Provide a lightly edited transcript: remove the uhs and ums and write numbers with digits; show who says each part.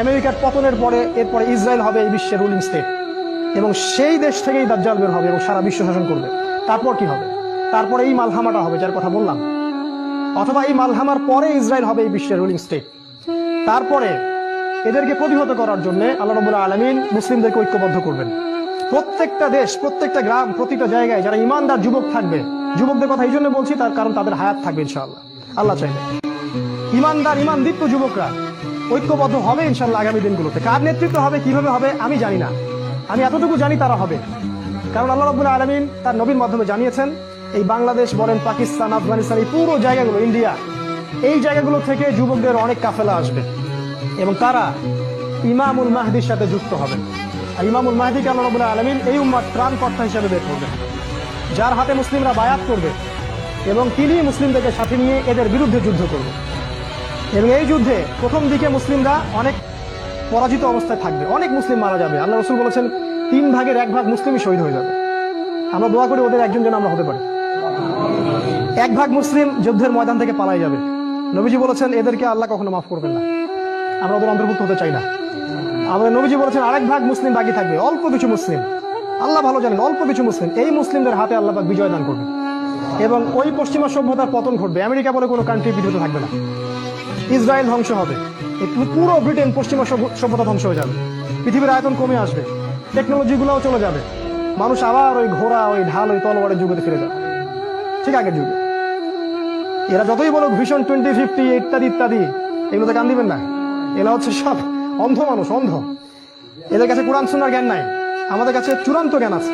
Speaker 1: আমেরিকার পতনের পরে এরপরে ইসরায়েল হবে এই বিশ্বের রুলিং স্টেট, এবং সেই দেশ থেকেই দাজ্জাল বের হবে এবং সারা বিশ্ব শাসন করবে। তারপর কি হবে? তারপরে এই মালহামাটা হবে যার কথা বললাম, অথবা এই মালহামার পরে ইসরায়েল হবে এই বিশ্বের রুলিং স্টেট। তারপরে এদেরকে প্রতিহত করার জন্য আল্লাহ রাব্বুল আলামিন মুসলিমদেরকে ঐক্যবদ্ধ করবেন। প্রত্যেকটা দেশ, প্রত্যেকটা গ্রাম, প্রতিটা জায়গায় যারা ইমানদার যুবক থাকবে, যুবকদের কথা এই জন্য বলছি তার কারণ তাদের হায়াত থাকবে ইনশাআল্লাহ, আল্লাহ চাইলে। ইমানদার ইমানদীপ্ত যুবকরা ঐক্যবদ্ধ হবে ইনশাআল্লাহ আগামী দিনগুলোতে। কার নেতৃত্ব হবে, কিভাবে হবে আমি জানি না, আমি এতটুকু জানি তারা হবে। কারণ আল্লাহ রাব্বুল আলামিন তার নবীর মাধ্যমে জানিয়েছেন এই বাংলাদেশ বলেন, পাকিস্তান, আফগানিস্তান, এই পুরো জায়গাগুলো, ইন্ডিয়া, এই জায়গাগুলো থেকে যুবকদের অনেক কাফেলা আসবে এবং তারা ইমামুল মাহদির সাথে যুক্ত হবেন। আর ইমামুল মাহদিকে আল্লাহ রাব্বুল আলামিন এই উম্মার ত্রাণকর্তা হিসেবে বের করবেন, যার হাতে মুসলিমরা বায়াত করবে এবং তিনি মুসলিমদেরকে সাথে নিয়ে এদের বিরুদ্ধে যুদ্ধ করবে। এবং এই যুদ্ধে প্রথম দিকে মুসলিমরা অনেক পরাজিত অবস্থায় থাকবে, অনেক মুসলিম মারা যাবে। আল্লাহ রাসূল বলেছেন 3 ভাগের 1 ভাগ মুসলিমই শহীদ হয়ে যাবে। আমরা দোয়া করি ওদের একজন যেন আমরা হতে পারি। 1 ভাগ মুসলিম যুদ্ধের ময়দান থেকে পালাই যাবে। নবীজি বলেছেন এদেরকে আল্লাহ কখনো মাফ করবেন না, আমরা ওদের অন্তর্ভুক্ত হতে চাই না। আমাদের নবীজি বলেছেন 1 ভাগ মুসলিম বাকি থাকবে, অল্প কিছু মুসলিম, আল্লাহ ভালো জানেন, অল্প কিছু মুসলিম, এই মুসলিমদের হাতে আল্লাহ পাক বিজয় দান করবেন এবং ওই পশ্চিমা সভ্যতার পতন ঘটবে। আমেরিকা বলে কোনো কান্ট্রি পৃথিবীতে থাকবে না, ইসরায়েল ধ্বংস হবে, পুরো ব্রিটেন পশ্চিমা সভ্যতা ধ্বংস হয়ে যাবে, পৃথিবীর আয়তন কমে আসবে, টেকনোলজি গুলাও চলে যাবে, মানুষ আবার ওই ঘোড়া, ওই ঢাল, ওই তলোয়ারের যুগে ফিরে যাবে, ঠিক আগের যুগে। এরা যতই বলো ভিশন 2050 ইত্যাদি ইত্যাদি, এগুলোতে কান দিবেন না। এরা হচ্ছে সব অন্ধ মানুষ, অন্ধ। এদের কাছে কোরআন সুন্নাহর জ্ঞান নাই, আমাদের কাছে চূড়ান্ত জ্ঞান আছে।